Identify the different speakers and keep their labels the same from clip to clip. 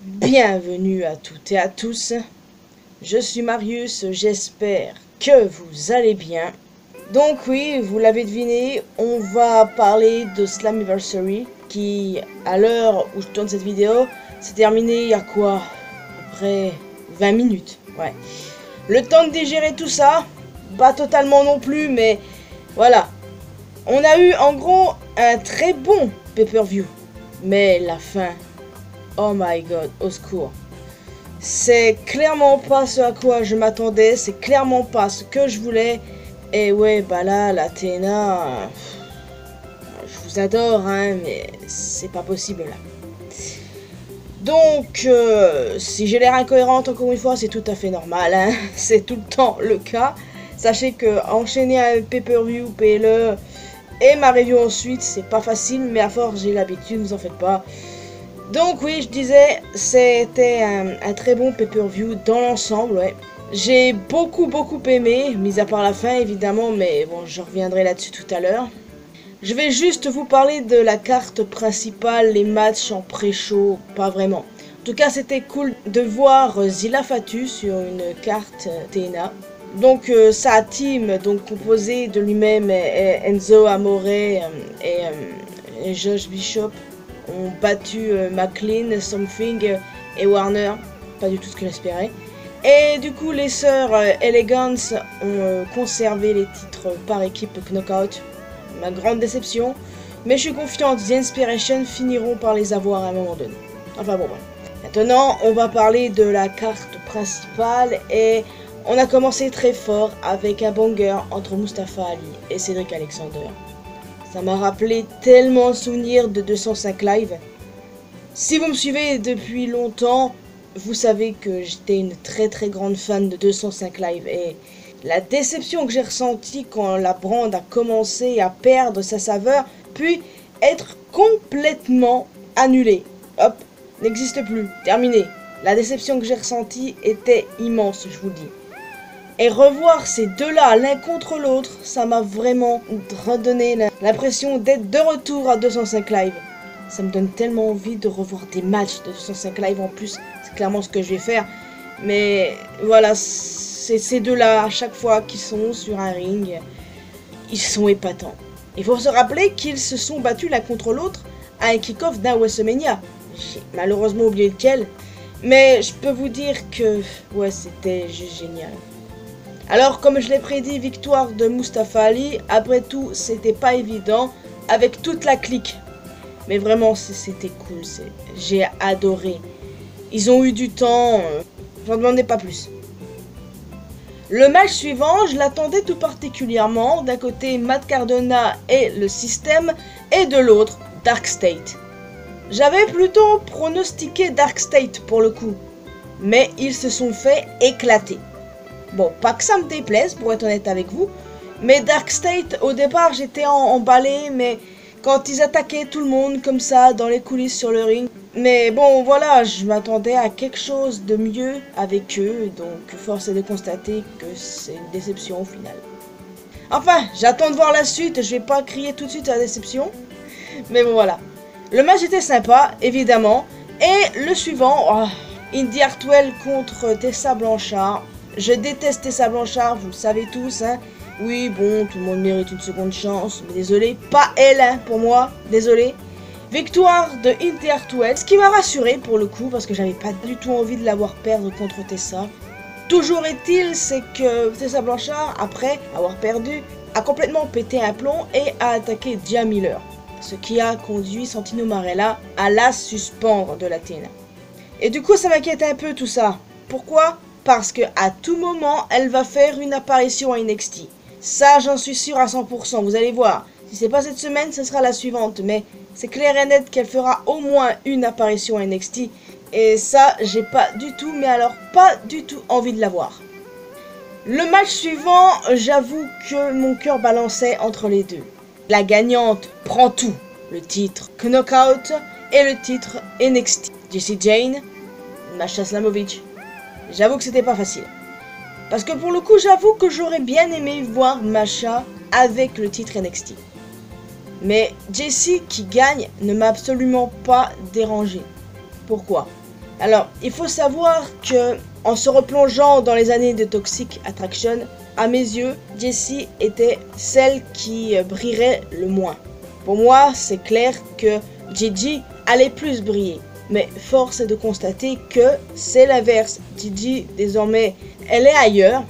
Speaker 1: Bienvenue à toutes et à tous, je suis Marius, j'espère que vous allez bien. Donc oui, vous l'avez deviné, on va parler de Slammiversary qui, à l'heure où je tourne cette vidéo, s'est terminé il y a quoi? Après 20 minutes, ouais. Le temps de digérer tout ça, pas totalement non plus, mais voilà. On a eu en gros un très bon pay-per-view, mais la fin... Oh my god, au secours. C'est clairement pas ce à quoi je m'attendais, c'est clairement pas ce que je voulais. Et ouais, bah là, la TNA, je vous adore, hein, mais c'est pas possible là. Donc, si j'ai l'air incohérente encore une fois, c'est tout à fait normal, hein. C'est tout le temps le cas. Sachez que enchaîner un pay-per-view, PLE et ma review ensuite, c'est pas facile, mais à force j'ai l'habitude, vous en faites pas. Donc oui, je disais, c'était un très bon pay-per-view dans l'ensemble, ouais. J'ai beaucoup aimé, mis à part la fin évidemment, mais bon, je reviendrai là-dessus tout à l'heure. Je vais juste vous parler de la carte principale, les matchs en pré-show, pas vraiment. En tout cas, c'était cool de voir Zilla Fatu sur une carte TNA. Donc sa team, donc composée de lui-même Enzo Amore et Josh Bishop, ont battu McLean, Something et Warner, pas du tout ce que j'espérais. Et du coup, les sœurs Elegance ont conservé les titres par équipe Knockout. Ma grande déception, mais je suis confiante, The Inspiration finiront par les avoir à un moment donné. Enfin bon, maintenant, on va parler de la carte principale et on a commencé très fort avec un banger entre Mustafa Ali et Cedric Alexander. Ça m'a rappelé tellement de souvenirs de 205 Live. Si vous me suivez depuis longtemps, vous savez que j'étais une très grande fan de 205 Live. Et la déception que j'ai ressentie quand la brand a commencé à perdre sa saveur, puis être complètement annulée. Hop, n'existe plus, terminé. La déception que j'ai ressentie était immense, je vous le dis. Et revoir ces deux-là l'un contre l'autre, ça m'a vraiment redonné l'impression d'être de retour à 205 Live. Ça me donne tellement envie de revoir des matchs de 205 Live en plus, c'est clairement ce que je vais faire. Mais voilà, c'est ces deux-là, à chaque fois qu'ils sont sur un ring, ils sont épatants. Il faut se rappeler qu'ils se sont battus l'un contre l'autre à un kick-off d'un WrestleMania. J'ai malheureusement oublié lequel, mais je peux vous dire que ouais, c'était juste génial. Alors, comme je l'ai prédit, victoire de Mustafa Ali. Après tout, c'était pas évident avec toute la clique. Mais vraiment, c'était cool. J'ai adoré. Ils ont eu du temps. J'en demandais pas plus. Le match suivant, je l'attendais tout particulièrement. D'un côté, Matt Cardona et le système. Et de l'autre, Dark State. J'avais plutôt pronostiqué Dark State pour le coup. Mais ils se sont fait éclater. Bon, pas que ça me déplaise, pour être honnête avec vous, mais Dark State, au départ, j'étais emballé, mais quand ils attaquaient tout le monde comme ça, dans les coulisses sur le ring, mais bon, voilà, je m'attendais à quelque chose de mieux avec eux, donc force est de constater que c'est une déception au final. Enfin, j'attends de voir la suite, je vais pas crier tout de suite à la déception, mais bon, voilà. Le match était sympa, évidemment, et le suivant, oh, Indi Hartwell contre Tessa Blanchard. Je déteste Tessa Blanchard, vous le savez tous, hein. Oui, bon, tout le monde mérite une seconde chance, mais désolé, pas elle, hein, pour moi, désolé. Victoire de Indi Hartwell, ce qui m'a rassuré pour le coup, parce que j'avais pas du tout envie de la voir perdre contre Tessa. Toujours est-il, c'est que Tessa Blanchard, après avoir perdu, a complètement pété un plomb et a attaqué Gia Miller. Ce qui a conduit Santino Marella à la suspendre de la TNA. Et du coup, ça m'inquiète un peu tout ça. Pourquoi ? Parce que à tout moment, elle va faire une apparition à NXT. Ça, j'en suis sûr à 100%, vous allez voir. Si c'est pas cette semaine, ce sera la suivante. Mais c'est clair et net qu'elle fera au moins une apparition à NXT. Et ça, j'ai pas du tout, mais alors pas du tout envie de la voir. Le match suivant, j'avoue que mon cœur balançait entre les deux. La gagnante prend tout. Le titre Knockout et le titre NXT. Jessie Jane, Masha Slamovich. J'avoue que c'était pas facile. Parce que pour le coup, j'avoue que j'aurais bien aimé voir Masha avec le titre NXT. Mais Jessie qui gagne ne m'a absolument pas dérangé. Pourquoi? Alors, il faut savoir que, en se replongeant dans les années de Toxic Attraction, à mes yeux, Jessie était celle qui brillerait le moins. Pour moi, c'est clair que Gigi allait plus briller. Mais force est de constater que c'est l'inverse. Gigi, désormais, elle est ailleurs.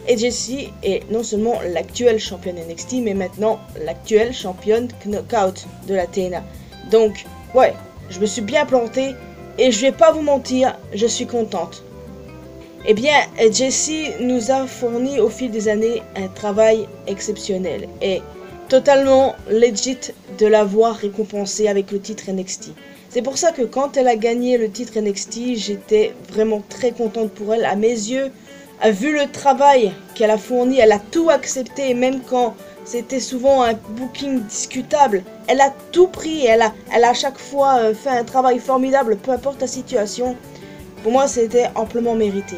Speaker 1: Et Jessie est non seulement l'actuelle championne NXT, mais maintenant l'actuelle championne Knockout de la TNA. Donc, ouais, je me suis bien planté et je vais pas vous mentir, je suis contente. Eh bien, Jessie nous a fourni au fil des années un travail exceptionnel et totalement legit de l'avoir récompensée avec le titre NXT. C'est pour ça que quand elle a gagné le titre NXT, j'étais vraiment très contente pour elle. À mes yeux, vu le travail qu'elle a fourni, elle a tout accepté, même quand c'était souvent un booking discutable. Elle a tout pris, elle a à chaque fois fait un travail formidable, peu importe la situation. Pour moi, c'était amplement mérité.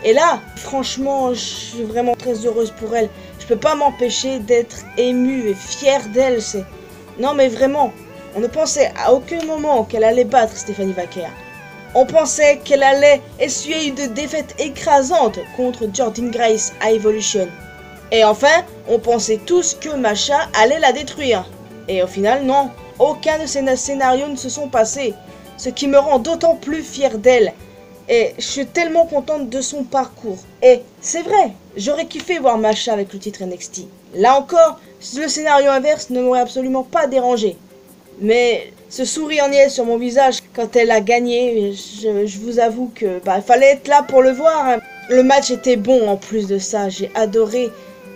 Speaker 1: Et là, franchement, je suis vraiment très heureuse pour elle. Je peux pas m'empêcher d'être émue et fière d'elle. Non mais vraiment, on ne pensait à aucun moment qu'elle allait battre Stephanie Vaquer. On pensait qu'elle allait essuyer une défaite écrasante contre Jordynne Grace à Evolution. Et enfin, on pensait tous que Masha allait la détruire. Et au final, non, aucun de ces scénarios ne se sont passés. Ce qui me rend d'autant plus fière d'elle. Et je suis tellement contente de son parcours. Et c'est vrai, j'aurais kiffé voir Masha avec le titre NXT. Là encore, le scénario inverse ne m'aurait absolument pas dérangé. Mais ce sourire niais sur mon visage quand elle a gagné, je vous avoue que il fallait être là pour le voir. Hein. Le match était bon en plus de ça, j'ai adoré.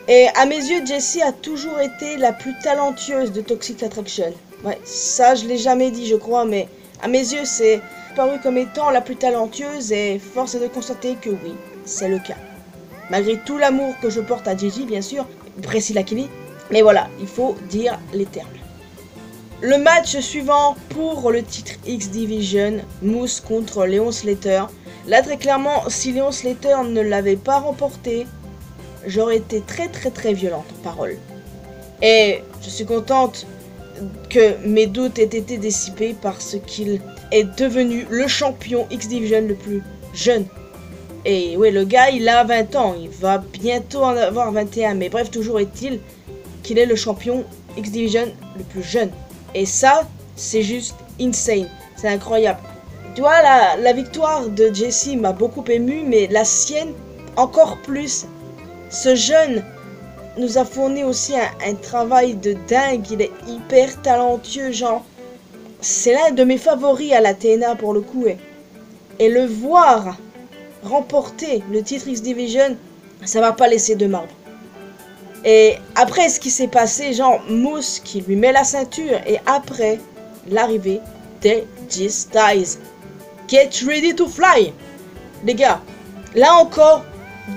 Speaker 1: Et à mes yeux, Jessie a toujours été la plus talentueuse de Toxic Attraction. Ouais, ça je l'ai jamais dit je crois, mais à mes yeux c'est paru comme étant la plus talentueuse et force est de constater que oui, c'est le cas. Malgré tout l'amour que je porte à Gigi bien sûr, Priscilla Kelly, mais voilà, il faut dire les termes. Le match suivant pour le titre X Division, Moose contre Leon Slater. Là très clairement, si Leon Slater ne l'avait pas remporté, j'aurais été très violente en parole. Et je suis contente que mes doutes aient été dissipés parce qu'il est devenu le champion X Division le plus jeune. Et ouais, le gars il a 20 ans, il va bientôt en avoir 21, mais bref, toujours est-il qu'il est le champion X Division le plus jeune. Et ça, c'est juste insane, c'est incroyable. Tu vois, la victoire de Jessie m'a beaucoup ému, mais la sienne encore plus. Ce jeune nous a fourni aussi un travail de dingue, il est hyper talentueux, genre. C'est l'un de mes favoris à la TNA pour le coup. Et le voir remporter le titre X Division, ça va pas laisser de marbre. Et après ce qui s'est passé, genre Moose qui lui met la ceinture et après l'arrivée d'AJ Styles. Get ready to fly. Les gars, là encore,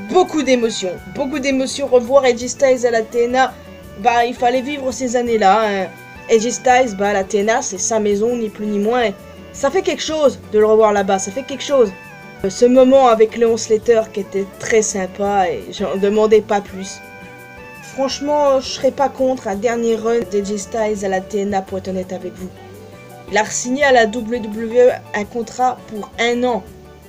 Speaker 1: beaucoup d'émotions. Beaucoup d'émotions. Revoir AJ Styles à la TNA, il fallait vivre ces années-là. Hein. AJ Styles, la TNA, c'est sa maison, ni plus ni moins. Ça fait quelque chose de le revoir là-bas, ça fait quelque chose. Ce moment avec Leon Slater qui était très sympa et j'en demandais pas plus. Franchement, je serais pas contre un dernier run d'AJ Styles à la TNA pour être honnête avec vous. Il a signé à la WWE un contrat pour 1 an.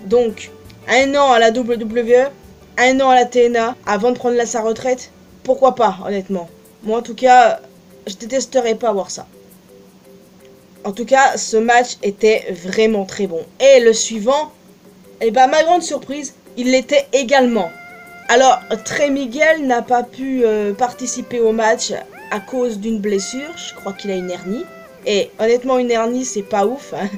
Speaker 1: Donc, 1 an à la WWE, 1 an à la TNA, avant de prendre sa retraite, pourquoi pas, honnêtement. Moi, en tout cas, je détesterais pas voir ça. En tout cas, ce match était vraiment très bon. Et le suivant, ma grande surprise, il l'était également. Alors, Trey Miguel n'a pas pu participer au match à cause d'une blessure. Je crois qu'il a une hernie. Et honnêtement, une hernie, c'est pas ouf. Hein.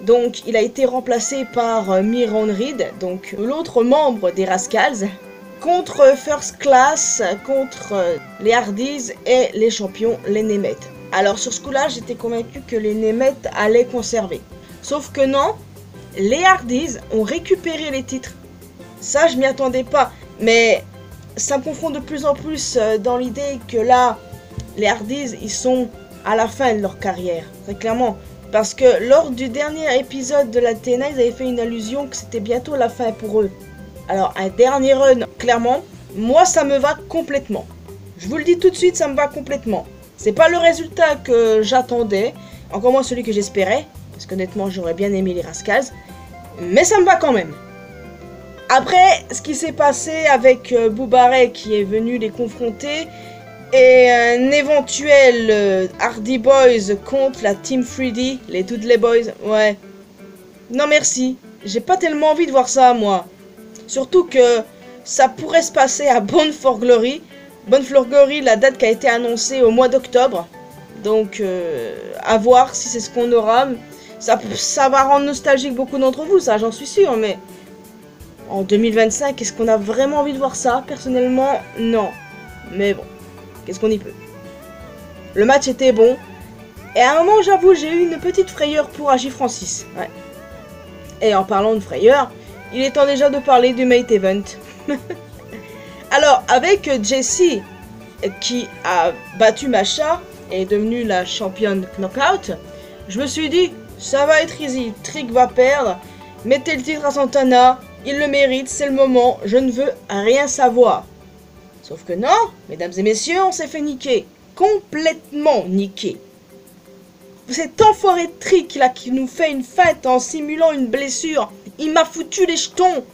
Speaker 1: Donc, il a été remplacé par Myron Reed, donc l'autre membre des Rascals, contre First Class, contre les Hardys et les champions, les Nemeth. Alors, sur ce coup-là, j'étais convaincu que les Nemeth allaient conserver. Sauf que non, les Hardys ont récupéré les titres. Ça, je m'y attendais pas. Mais ça me confronte de plus en plus dans l'idée que là, les Hardys, ils sont à la fin de leur carrière, très clairement. Parce que lors du dernier épisode de la TNA, ils avaient fait une allusion que c'était bientôt la fin pour eux. Alors, un dernier run, clairement, moi, ça me va complètement. Je vous le dis tout de suite, ça me va complètement. C'est pas le résultat que j'attendais, encore moins celui que j'espérais, parce qu'honnêtement j'aurais bien aimé les Rascals, mais ça me va quand même. Après, ce qui s'est passé avec Boubaret qui est venu les confronter, et un éventuel Hardy Boys contre la Team 3D, les Dudley Boys, ouais. Non merci, j'ai pas tellement envie de voir ça moi. Surtout que ça pourrait se passer à Bound for Glory. Bound for Glory, la date qui a été annoncée au mois d'octobre. Donc, à voir si c'est ce qu'on aura. Ça va rendre nostalgique beaucoup d'entre vous, ça, j'en suis sûr. Mais en 2025, est-ce qu'on a vraiment envie de voir ça? Personnellement, non. Mais bon, qu'est-ce qu'on y peut? Le match était bon. Et à un moment, j'avoue, j'ai eu une petite frayeur pour Agi Francis. Ouais. Et en parlant de frayeur, il est temps déjà de parler du Main Event. Alors, avec Jessie, qui a battu Masha et est devenue la championne Knockout, je me suis dit, ça va être easy, Trick va perdre, mettez le titre à Santana, il le mérite, c'est le moment, je ne veux rien savoir. Sauf que non, mesdames et messieurs, on s'est fait niquer, complètement niquer. Cet enfoiré de Trick là qui nous fait une feinte en simulant une blessure, il m'a foutu les jetons.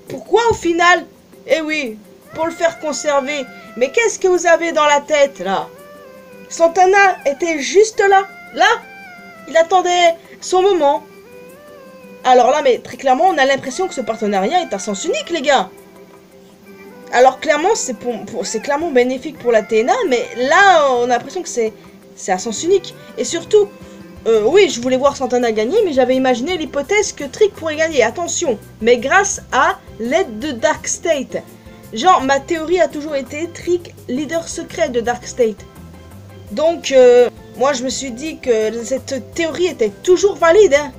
Speaker 1: Pourquoi au final? Eh oui, pour le faire conserver. Mais qu'est-ce que vous avez dans la tête, là? Santana était juste là. Là, il attendait son moment. Alors là, mais très clairement, on a l'impression que ce partenariat est à sens unique, les gars. Alors clairement, c'est clairement bénéfique pour la TNA, mais là, on a l'impression que c'est à sens unique. Et surtout, oui, je voulais voir Santana gagner, mais j'avais imaginé l'hypothèse que Trick pourrait gagner. Attention, mais grâce à l'aide de Dark State. Genre, ma théorie a toujours été Trick, leader secret de Dark State. Donc, moi, je me suis dit que cette théorie était toujours valide. Hein.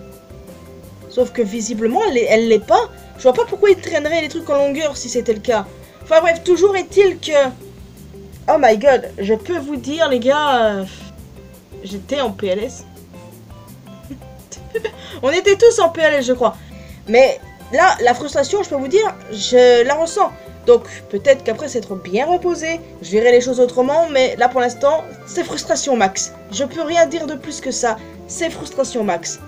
Speaker 1: Sauf que visiblement, elle l'est pas. Je vois pas pourquoi il traînerait les trucs en longueur si c'était le cas. Enfin bref, toujours est-il que... Oh my god, je peux vous dire, les gars... J'étais en PLS. On était tous en PLS, je crois. Mais là, la frustration, je peux vous dire, je la ressens. Donc, peut-être qu'après s'être bien reposé, je verrai les choses autrement. Mais là, pour l'instant, c'est frustration max. Je peux rien dire de plus que ça. C'est frustration max.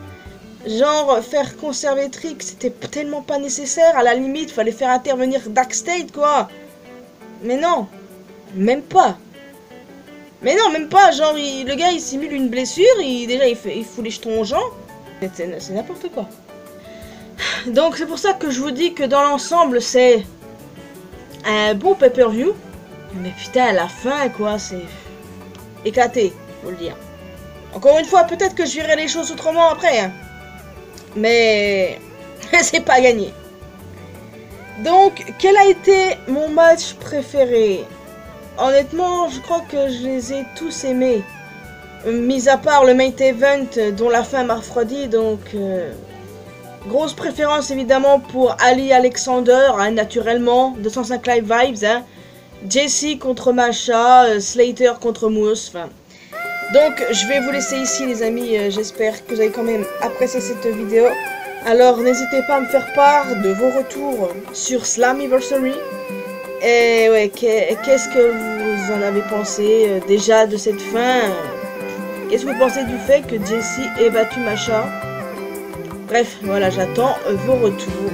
Speaker 1: Genre, faire conserver Trick, c'était tellement pas nécessaire. À la limite, fallait faire intervenir Dark State, quoi. Mais non. Même pas. Mais non, même pas. Genre, le gars, il simule une blessure. Déjà, il fout les jetons aux gens. C'est n'importe quoi. Donc, c'est pour ça que je vous dis que dans l'ensemble, c'est un bon pay-per-view. Mais putain, à la fin, quoi, c'est éclaté, faut le dire. Encore une fois, peut-être que je verrai les choses autrement après. Hein. Mais c'est pas gagné. Donc, quel a été mon match préféré? Honnêtement, je crois que je les ai tous aimés. Mis à part le main event dont la fin m'a refroidi, donc... grosse préférence évidemment pour Ali Alexander, hein, naturellement. 205 Live Vibes, hein. Jessie contre Masha, Slater contre Moose, enfin... Donc, je vais vous laisser ici, les amis. J'espère que vous avez quand même apprécié cette vidéo. Alors, n'hésitez pas à me faire part de vos retours sur Slammiversary. Et ouais, qu'est-ce que vous en avez pensé déjà de cette fin? Qu'est-ce que vous pensez du fait que Jessie ait battu Masha? Bref, voilà, j'attends vos retours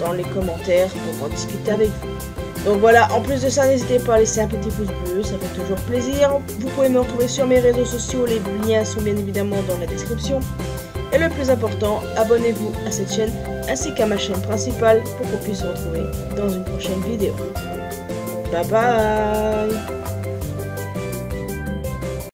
Speaker 1: dans les commentaires pour en discuter avec vous. Donc voilà, en plus de ça, n'hésitez pas à laisser un petit pouce bleu, ça fait toujours plaisir. Vous pouvez me retrouver sur mes réseaux sociaux, les liens sont bien évidemment dans la description. Et le plus important, abonnez-vous à cette chaîne ainsi qu'à ma chaîne principale pour qu'on puisse se retrouver dans une prochaine vidéo. Bye bye!